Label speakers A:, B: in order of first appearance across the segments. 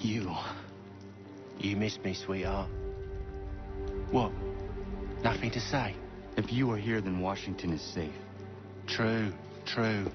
A: You.
B: You missed me, sweetheart. What? Nothing to say?
A: If you are here, then Washington is safe.
B: True, true.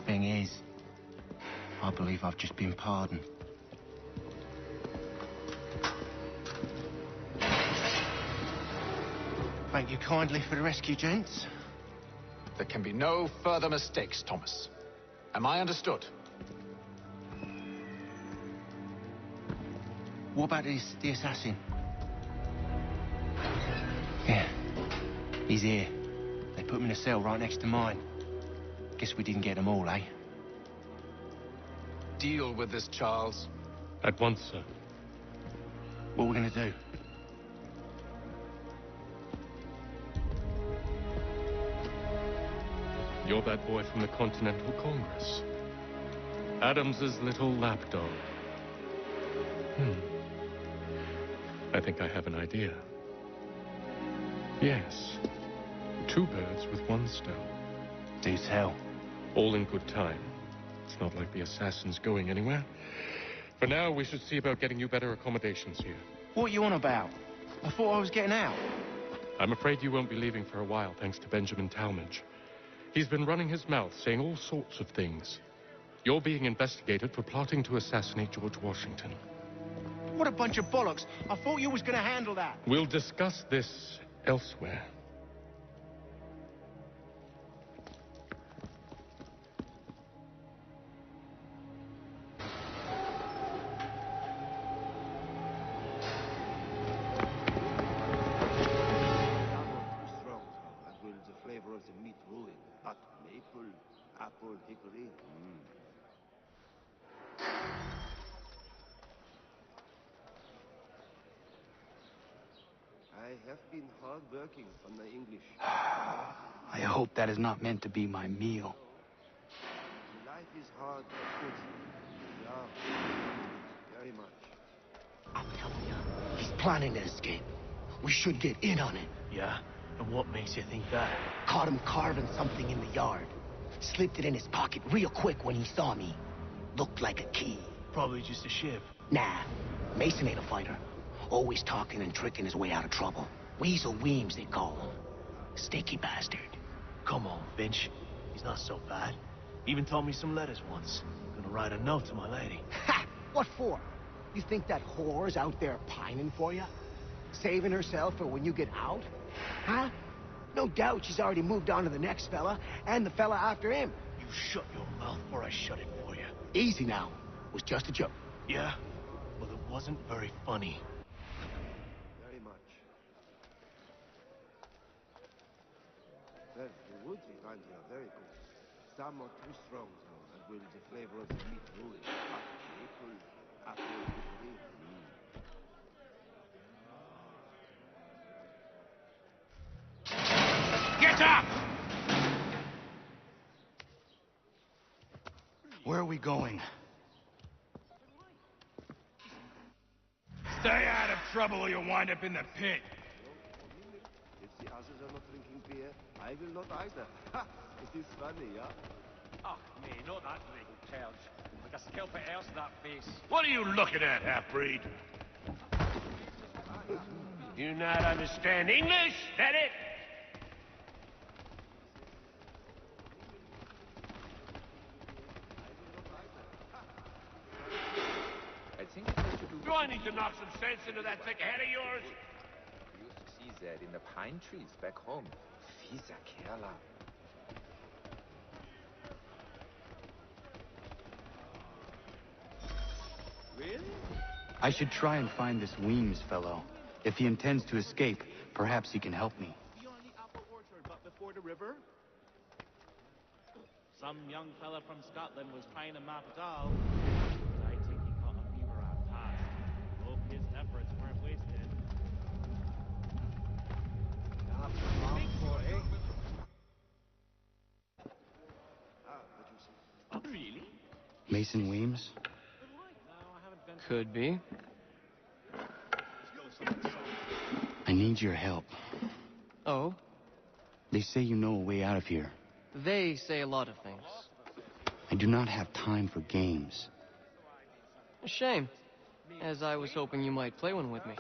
B: Thing is, I believe I've just been pardoned. Thank you kindly for the rescue, gents.
C: There can be no further mistakes, Thomas. Am I understood?
B: What about the assassin? Yeah, he's here. They put him in a cell right next to mine. Guess we didn't get them all, eh?
C: Deal with this, Charles.
D: At once, sir.
B: What are we gonna do?
D: You're that boy from the Continental Congress. Adams's little lapdog. I think I have an idea. Yes. 2 birds with 1 stone.
B: Do tell.
D: All in good time. It's not like the assassin's going anywhere. For now, we should see about getting you better accommodations here.
B: What are you on about? I thought I was getting out.
D: I'm afraid you won't be leaving for a while, thanks to Benjamin Talmadge. He's been running his mouth, saying all sorts of things. You're being investigated for plotting to assassinate George Washington.
B: What a bunch of bollocks. I thought you was gonna handle that.
D: We'll discuss this elsewhere.
E: Apple, hickory. I have been hard working on my English.
A: I hope that is not meant to be my meal.
E: Life is hard, but good. Yeah, very much.
F: I'm telling you, he's planning an escape. We should get in on it.
G: Yeah? And what makes you think that?
F: Caught him carving something in the yard. Slipped it in his pocket real quick when he saw me. Looked like a key.
G: Probably just a shiv.
F: Nah, Mason ain't a fighter. Always talking and tricking his way out of trouble. Weasel Weems, they call him. Stinky bastard.
G: Come on, Finch. He's not so bad. Even told me some letters once. Gonna write a note to my lady.
F: Ha! What for? You think that whore's out there pining for you? Saving herself for when you get out? Huh? No doubt she's already moved on to the next fella, and the fella after him.
G: You shut your mouth or I shut it for you.
F: Easy now. It was just a joke.
G: Yeah? Well, it wasn't very funny.
E: Very much. Well, the woods we find here are very good. Some are too strong, though, and will the flavor of the meat ruin. Apple, hickory.
C: Get up!
A: Where are we going?
H: Stay out of trouble or you'll wind up in the pit.
E: If the others are not drinking beer, I will not either. Ha! It is funny, yeah?
I: Oh, me, not that little terge. Like a scalper else in that face.
H: What are you looking at, half-breed?
J: You not understand English? That it?
I: I think it has to do
J: Do I need to knock some sense into that thick head of yours?
I: We used to see that in the pine trees back home. Fieser Kerler.
J: Really?
A: I should try and find this Weems fellow. If he intends to escape, perhaps he can help me.
K: Beyond the apple orchard, but before the river? Some young fella from Scotland was trying to map it all. I think he caught a fever out fast. Hope his efforts weren't wasted.
E: Ah,
K: Really?
A: Mason Weems?
L: Could be.
A: I need your help.
L: Oh?
A: They say you know a way out of here.
L: They say a lot of things.
A: I do not have time for games.
L: A shame, as I was hoping you might play one with me.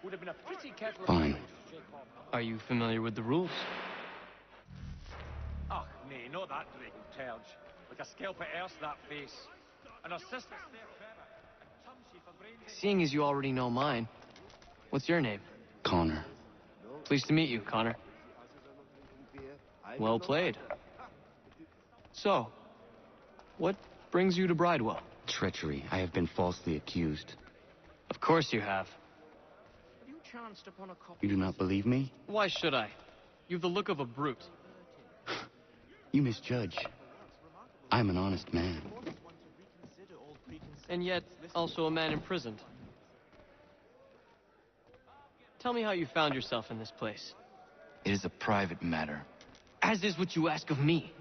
J: Would have been a pretty kettle of
A: Fine.
J: fish to shake off.
L: Are you familiar with the rules?
J: Ach, nee, not that Dragon Terge. Like a scalp at Earth, that face. And her sister's fair feather. And Tumsy for brains.
L: Seeing as you already know mine, what's your name?
A: Connor.
L: Pleased to meet you, Connor. Well played. So, what brings you to Bridwell?
A: Treachery. I have been falsely accused.
L: Of course you have.
J: You chanced upon a copy.
A: You do not believe me?
L: Why should I? You've the look of a brute.
A: You misjudge. I'm an honest man.
L: And yet, also a man imprisoned. Tell me how you found yourself in this place.
A: It is a private matter.
L: As is what you ask of me.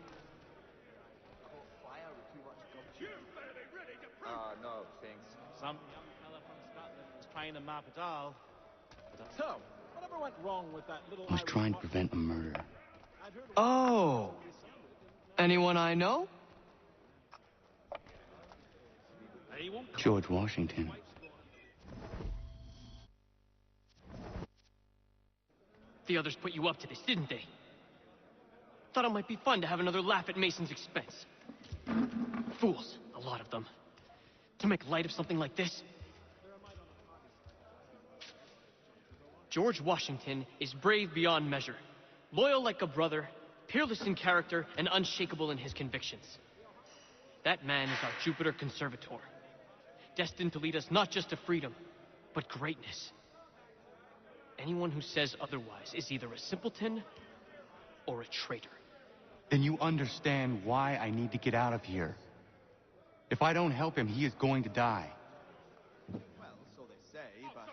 I: No, thanks.
K: Some young fella from Scotland was trying to map it all. So, whatever went wrong with that little
A: I was
K: Irish
A: trying to
K: mutt?
A: prevent a murder.
L: Oh! Anyone I know?
K: They won't come.
A: George Washington.
L: The others put you up to this, didn't they? Thought it might be fun to have another laugh at Mason's expense. Fools, a lot of them. To make light of something like this. George Washington is brave beyond measure, loyal like a brother, peerless in character, and unshakable in his convictions. That man is our Jupiter Conservator, destined to lead us not just to freedom, but greatness. Anyone who says otherwise is either a simpleton or a traitor.
A: Then you understand why I need to get out of here. If I don't help him, he is going to die.
G: Well, so they say, but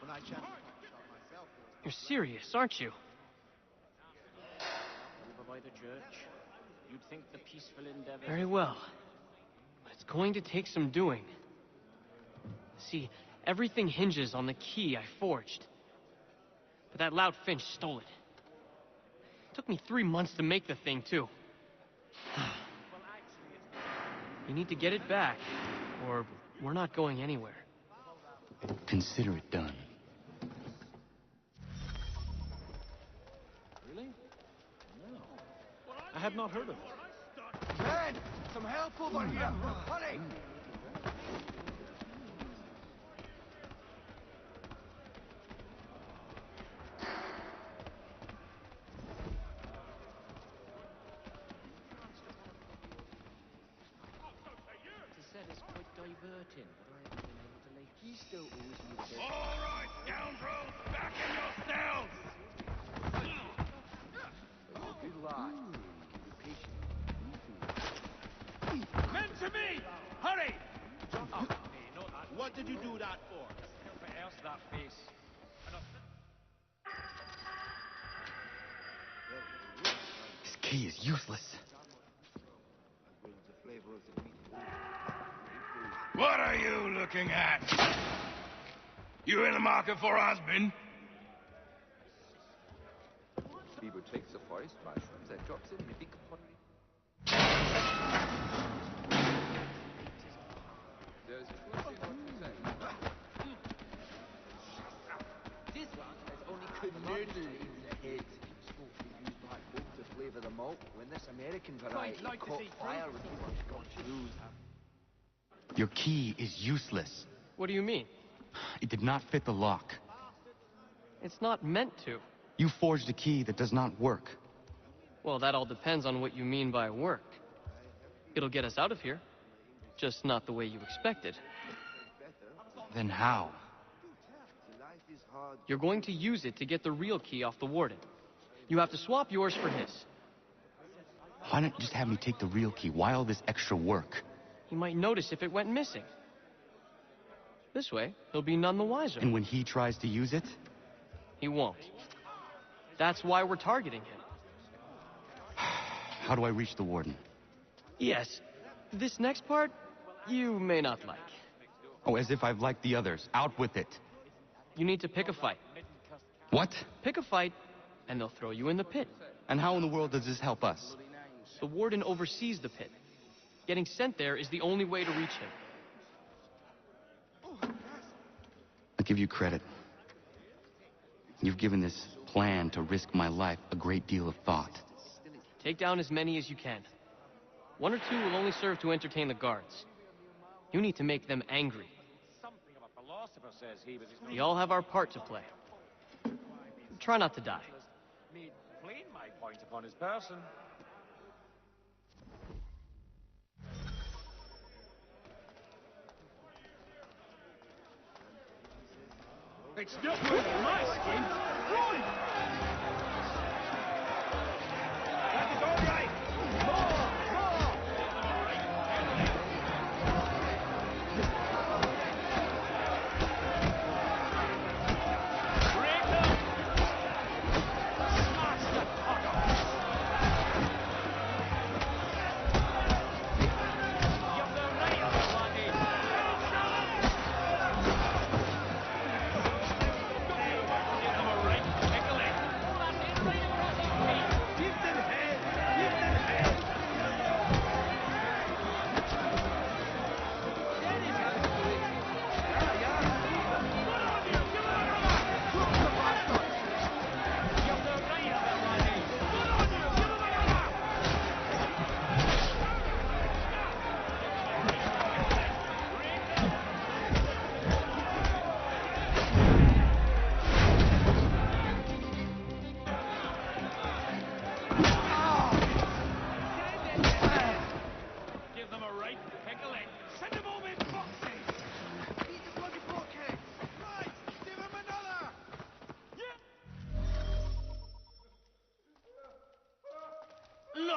G: when I chanced upon the shop myself, there was
L: You're serious, aren't you?
J: Over by the church. You'd think the peaceful endeavor.
L: Very well. But it's going to take some doing. See, everything hinges on the key I forged. But that loud Finch stole it. Took me 3 months to make the thing, too. You need to get it back, or we're not going anywhere.
A: Consider it done.
G: Really? No. I had not heard of it.
F: Men! Some help over here! Hurry!
I: Said it's quite diverting, but I haven't been able to lay. He still owes me the bit.
H: All right, scoundrels, back in your cells!
I: Good lad. Be patient.
H: Men to me! Hurry!
J: Oh, nee, not that.
G: What did you do that for?
J: Scalp at Earth, that face. And her
A: This key is useless.
E: As well as the flavor of the meat.
H: What are you looking at? You in the market for a husband?
I: Bieber takes the forest mushrooms and drops it in a big pot. There's truth in what you say. This one has only commodity in the head.
F: Smoke they use back home to flavor the malt. When this American variety
J: Quite like to
F: caught
J: see
F: fire
J: fruit.
F: with too much Scotch booze.
A: Your key is useless.
L: What do you mean?
A: It did not fit the lock.
L: It's not meant to.
A: You forged a key that does not work.
L: Well, that all depends on what you mean by work. It'll get us out of here. Just not the way you expected.
A: Then how?
E: Life is hard.
L: You're going to use it to get the real key off the warden. You have to swap yours for his.
A: Why not just have me take the real key? Why all this extra work?
L: He might notice if it went missing. This way, he'll be none the wiser.
A: And when he tries to use it?
L: He won't. That's why we're targeting him.
A: How do I reach the warden?
L: Yes, this next part, you may not like.
A: Oh, as if I've liked the others. Out with it.
L: You need to pick a fight.
A: What?
L: Pick a fight, and they'll throw you in the pit.
A: And how in the world does this help us?
L: The warden oversees the pit. Getting sent there is the only way to reach him.
A: I'll give you credit. You've given this plan to risk my life a great deal of thought.
L: Take down as many as you can. One or two will only serve to entertain the guards. You need to make them angry.
J: Something of a philosopher says he was his
L: We all have our part to play. Try not to die.
J: made plain my point upon his person.
H: It's not worth my skin. Run! That is all right.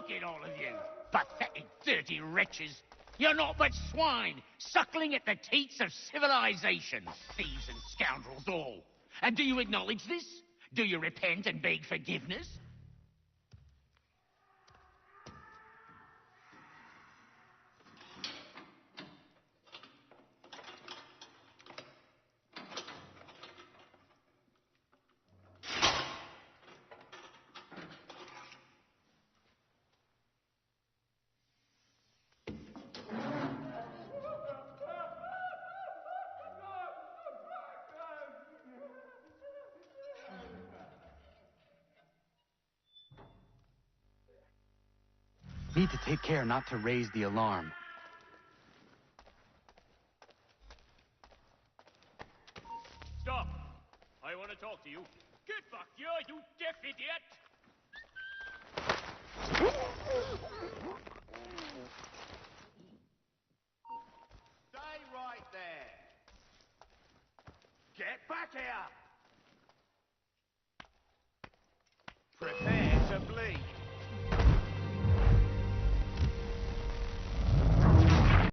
M: Look at all of you, pathetic, dirty wretches. You're not but swine, suckling at the teats of civilization. Thieves and scoundrels all. And do you acknowledge this? Do you repent and beg forgiveness?
A: Need to take care not to raise the alarm.
J: Stop! I want to talk to you. Get back here, you deaf idiot!